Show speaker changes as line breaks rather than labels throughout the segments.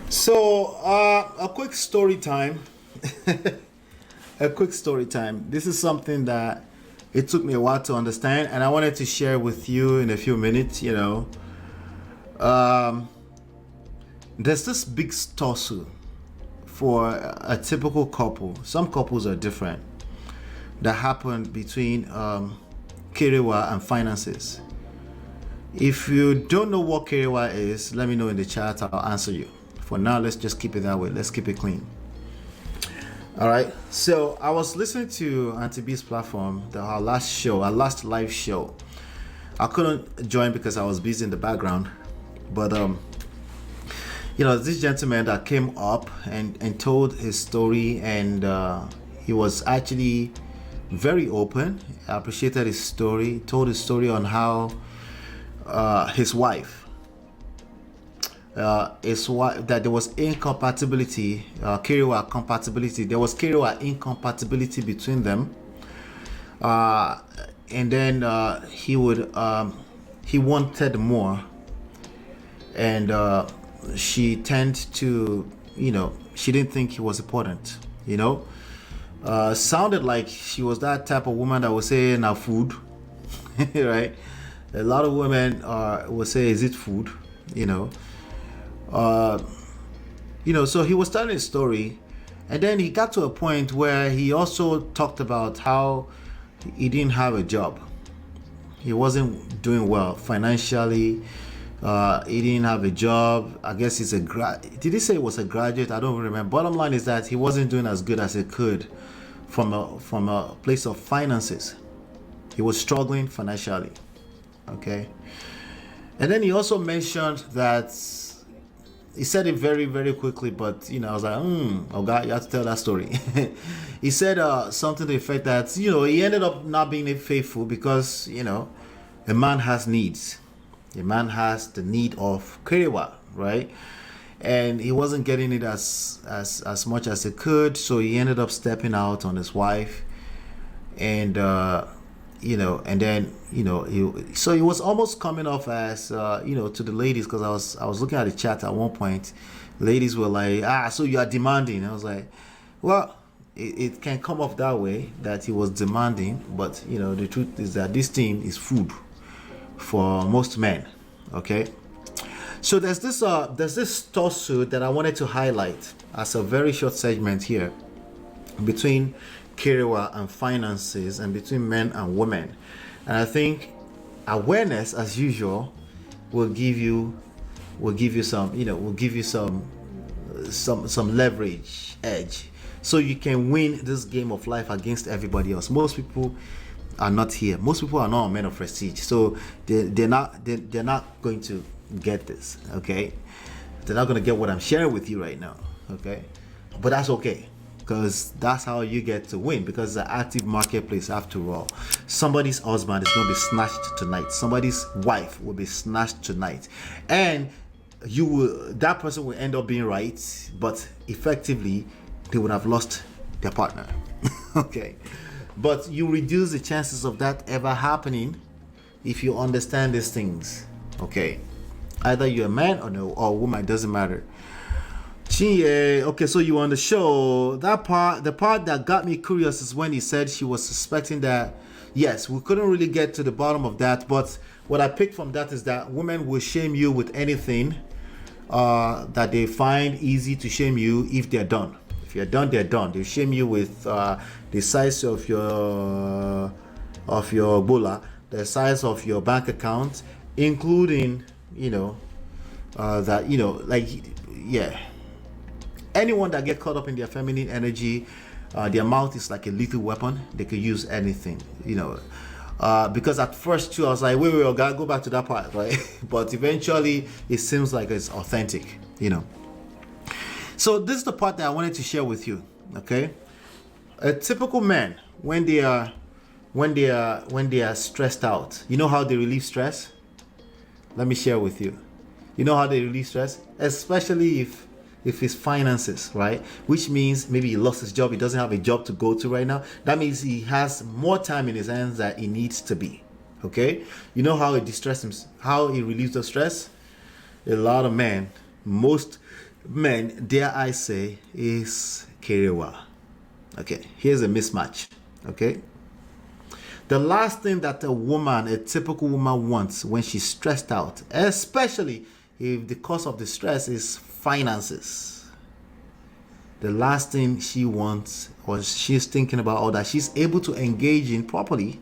A quick story time. A quick story time. This is something that it took me a while to understand, and I wanted to share with you in a few minutes. Um, there's this big tussle for a typical couple. Some couples are different. That happened between KEREWA and finances. If you don't know what KEREWA is, let me know in the chat. I'll answer you. For now, let's just keep it that way. Let's keep it clean. All right. So I was listening to Auntie B's platform, our last live show. I couldn't join because I was busy in the background. But this gentleman that came up and told his story, and he was actually very open. I appreciated his story. He told his story on how his wife that there was incompatibility, KEREWA compatibility. There was KEREWA incompatibility between them, and then he wanted more, and she tended to, she didn't think he was important. Sounded like she was that type of woman that would say, "Now food," right? A lot of women will say, "Is it food?" So he was telling his story, and then he got to a point where he also talked about how he didn't have a job. He wasn't doing well financially. He didn't have a job. I guess he's did he say he was a graduate? I don't remember. Bottom line is that he wasn't doing as good as he could from a place of finances. He was struggling financially. Okay. And then he also mentioned that he said it very, very quickly, but I was like, oh God, you have to tell that story. He said something to the effect that, he ended up not being faithful because, a man has needs. A man has the need of KEREWA, right? And he wasn't getting it as much as he could, so he ended up stepping out on his wife, and and then he was almost coming off as to the ladies, because I was looking at the chat at one point. Ladies were like, so you are demanding. I was like, well, it can come off that way, that he was demanding, but the truth is that this thing is food for most men. Okay, so there's this tussle that I wanted to highlight as a very short segment here between KEREWA and finances, and between men and women. And I think awareness, as usual, will give you some leverage edge, so you can win this game of life against everybody else. Most people are not here. Most people are not men of prestige, so they're not going to get this. Okay, they're not going to get what I'm sharing with you right now. Okay, but that's okay, because that's how you get to win, because it's an active marketplace after all. Somebody's husband is going to be snatched tonight. Somebody's wife will be snatched tonight, and that person will end up being right, but effectively they would have lost their partner. Okay, but you reduce the chances of that ever happening if you understand these things. Okay, either you're a man or a woman, it doesn't matter. Okay, so you were on the show. The part that got me curious is when he said she was suspecting that, yes, we couldn't really get to the bottom of that, but what I picked from that is that women will shame you with anything that they find easy to shame you. If they're done, if you're done, they're done. They shame you with the size of your bola, the size of your bank account, including anyone that get caught up in their feminine energy, their mouth is like a lethal weapon. They could use anything, because at first too I was like, wait, I gotta go back to that part, right? But eventually it seems like it's authentic. So this is the part that I wanted to share with you. Okay, a typical man, when they are stressed out, you know how they relieve stress? Let me share with you. You know how they relieve stress, especially if it's finances, right? Which means maybe he lost his job, he doesn't have a job to go to right now. That means he has more time in his hands than he needs to be. Okay, you know how it distresses him, how he relieves the stress? A lot of men most men, dare I say, is KEREWA. Okay, here's a mismatch. Okay, the last thing that a typical woman wants when she's stressed out, especially if the cause of the stress is finances, the last thing she wants or she's thinking about or that she's able to engage in properly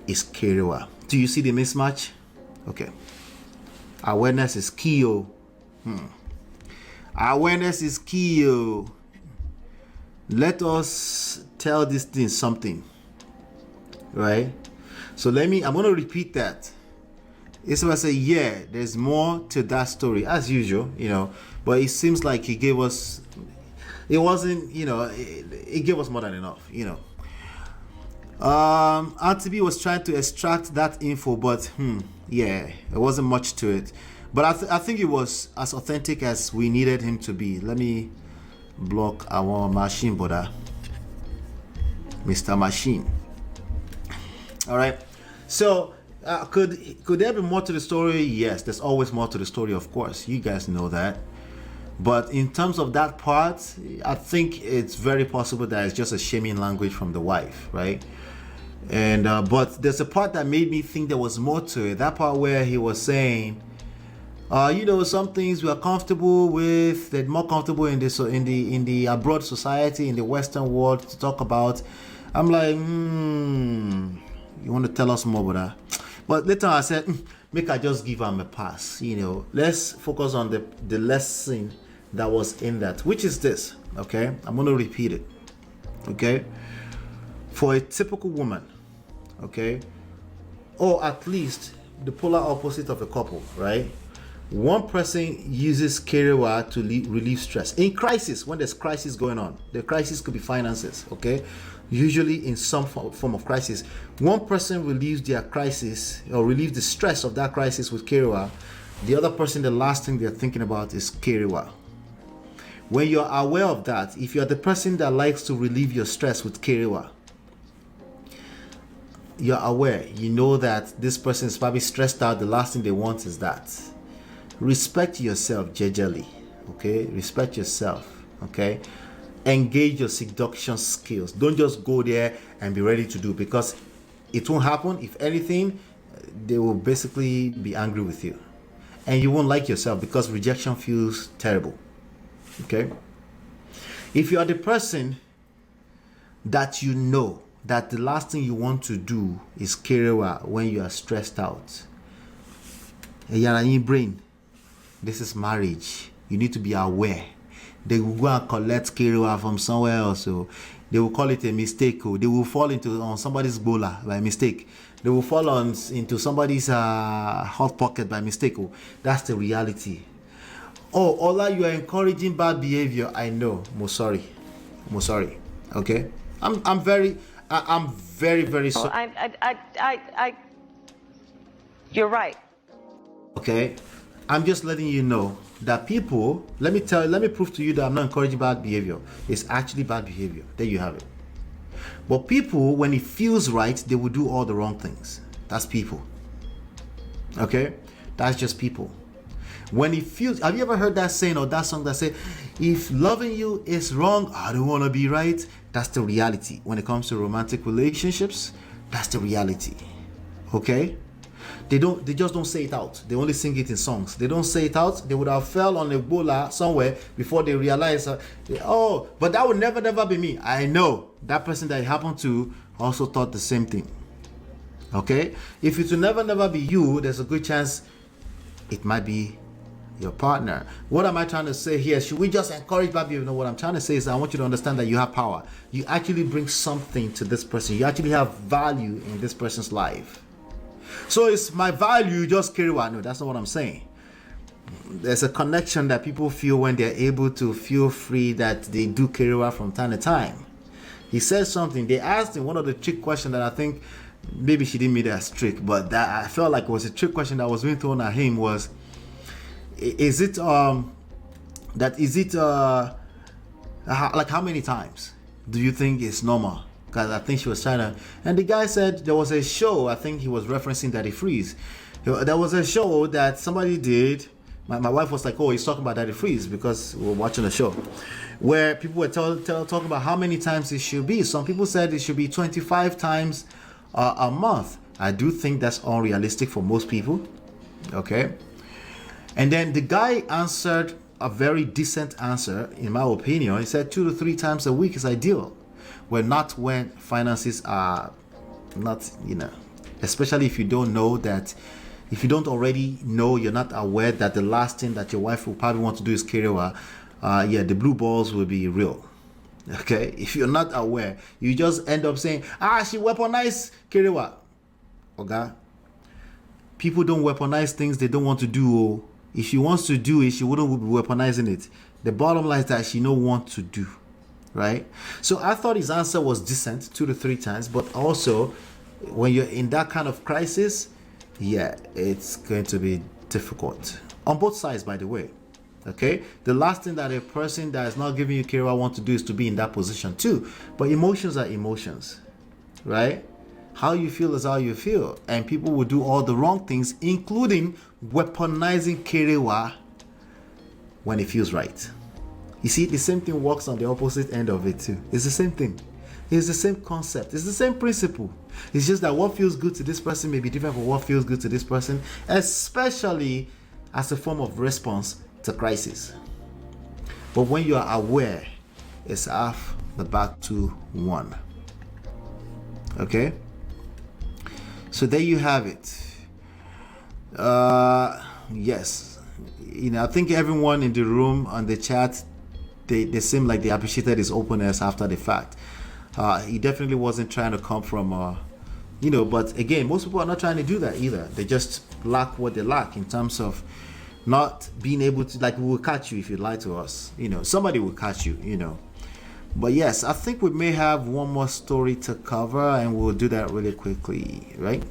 is KEREWA. Do you see the mismatch? Okay. Awareness is key. Awareness is key. Let us tell this thing something. Right? So I'm going to repeat that. It's what I say, yeah, there's more to that story as usual, but it seems like he gave us, it wasn't, it gave us more than enough, Auntie B was trying to extract that info, but yeah, there wasn't much to it. But I think it was as authentic as we needed him to be. Let me block our machine, brother. Mr. Machine. All right. So, could there be more to the story? Yes, there's always more to the story, of course. You guys know that. But in terms of that part, I think it's very possible that it's just a shaming language from the wife, right? And but there's a part that made me think there was more to it. That part where he was saying, some things we are comfortable with, they're more comfortable in the abroad society, in the Western world to talk about. I'm like, you want to tell us more about that? But later I said, make I just give him a pass. Let's focus on the lesson that was in that, which is this. Okay, I'm going to repeat it. Okay, for a typical woman, okay, or at least the polar opposite of a couple, right? One person uses KEREWA to relieve stress in crisis. When there's crisis going on, the crisis could be finances. Okay, usually in some form of crisis, one person relieves their crisis or relieves the stress of that crisis with KEREWA. The other person, the last thing they're thinking about is KEREWA. When you're aware of that, if you're the person that likes to relieve your stress with KEREWA, you're aware, you know that this person is probably stressed out. The last thing they want is that. Respect yourself, jejely. Okay, respect yourself. Okay, engage your seduction skills. Don't just go there and be ready to do, because it won't happen. If anything, they will basically be angry with you, and you won't like yourself because rejection feels terrible. Okay, if you are the person that you know that the last thing you want to do is KEREWA when you are stressed out, you're in your brain. This is marriage. You need to be aware. They will go and collect KEREWA from somewhere else. So they will call it a mistake. They will fall on somebody's bowler by mistake. They will fall into somebody's hot pocket by mistake. That's the reality. Oh, Ola, you are encouraging bad behavior. I know. I'm sorry. Okay. I'm very, very sorry.
You're right.
Okay. I'm just letting you know that people, let me prove to you that I'm not encouraging bad behavior. It's actually bad behavior. There you have it. But people, when it feels right, they will do all the wrong things. That's people. Okay? That's just people. When it feels, have you ever heard that saying or that song that say, if loving you is wrong, I don't want to be right? That's the reality. When it comes to romantic relationships, that's the reality. Okay? They just don't say it out. They only sing it in songs. They don't say it out. They would have fell on a bola somewhere before they realize, but that would never be me. I know that person that it happened to also thought the same thing. Okay? If it will never be you, there's a good chance it might be your partner. What am I trying to say here? Should we just encourage bad behavior? No, what I'm trying to say is I want you to understand that you have power. You actually bring something to this person. You actually have value in this person's life. So it's my value just KEREWA? No, that's not what I'm saying. There's a connection that people feel when they're able to feel free that they do KEREWA from time to time. He says something. They asked him one of the trick questions that I think maybe she didn't mean it as trick, but that I felt like it was a trick question that was being thrown at him was, like how many times do you think is normal? Because I think she was trying to, and the guy said there was a show, I think he was referencing Daddy Freeze. There was a show that somebody did, My wife was like, oh, he's talking about Daddy Freeze because we were watching a show where people were talking about how many times it should be. Some people said it should be 25 times a month. I do think that's unrealistic for most people. Okay. And then the guy answered a very decent answer, in my opinion. He said 2 to 3 times a week is ideal. Well, not when finances are not, especially if you don't know that, if you don't already know, you're not aware that the last thing that your wife will probably want to do is KEREWA, the blue balls will be real. Okay, if you're not aware, you just end up saying, she weaponized KEREWA. Okay, people don't weaponize things they don't want to do. If she wants to do it, she wouldn't be weaponizing it. The bottom line is that she don't want to do, right? So I thought his answer was decent, 2 to 3 times, but also when you're in that kind of crisis, it's going to be difficult on both sides, by the way. Okay, the last thing that a person that is not giving you KEREWA want to do is to be in that position too. But emotions are emotions, right? How you feel is how you feel, and people will do all the wrong things, including weaponizing KEREWA when it feels right. You see, the same thing works on the opposite end of it too. It's the same thing. It's the same concept. It's the same principle. It's just that what feels good to this person may be different from what feels good to this person, especially as a form of response to crisis. But when you are aware, it's half the battle to 1. Okay? So there you have it. Yes. I think everyone in the room on the chat, they seem like they appreciated his openness after the fact. He definitely wasn't trying to come from, but again, most people are not trying to do that either. They just lack what they lack in terms of not being able to, like, we will catch you if you lie to us. Somebody will catch you, But yes, I think we may have one more story to cover, and we'll do that really quickly, right?